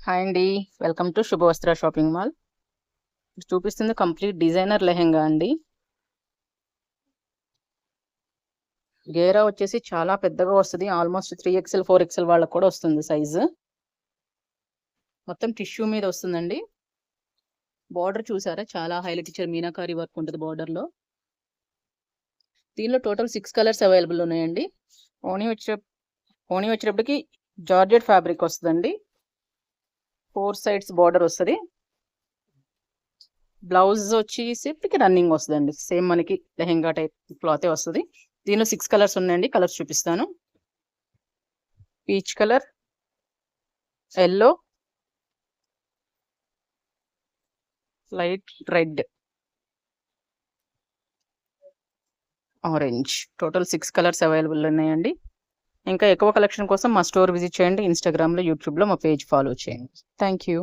Hi అండి, welcome to శుభవస్త్ర shopping mall. చూపిస్తుంది complete designer lehenga అండి. గేరా వచ్చేసి చాలా పెద్దగా వస్తుంది, ఆల్మోస్ట్ 3XL 4XL వాళ్ళకు కూడా వస్తుంది సైజు. మొత్తం టిష్యూ మీద వస్తుందండి. బార్డర్ చూసారా, చాలా హైలైట్ ఇచ్చారు, మీనాకారి వర్క్ ఉంటుంది బార్డర్లో. దీనిలో టోటల్ 6 కలర్స్ అవైలబుల్ ఉన్నాయండి. ఓనీ వచ్చేటప్పటికి జార్జెట్ ఫ్యాబ్రిక్ వస్తుందండి. 4 సైడ్స్ బార్డర్ వస్తుంది. బ్లౌజ్ వచ్చేసి రన్నింగ్ వస్తుందండి, సేమ్ మనకి లెహెంగా టైప్ క్లాతే వస్తుంది. దీనిలో 6 కలర్స్ ఉన్నాయండి. కలర్స్ చూపిస్తాను. Peach colour, yellow, light red, orange. Total 6 colours available ఉన్నాయండి. ఇంకా ఎక్కువ కలెక్షన్ కోసం మా స్టోర్ విజిట్ చేయండి. ఇన్స్టాగ్రామ్లో, యూట్యూబ్లో మా పేజ్ ఫాలో చేయండి. Thank you.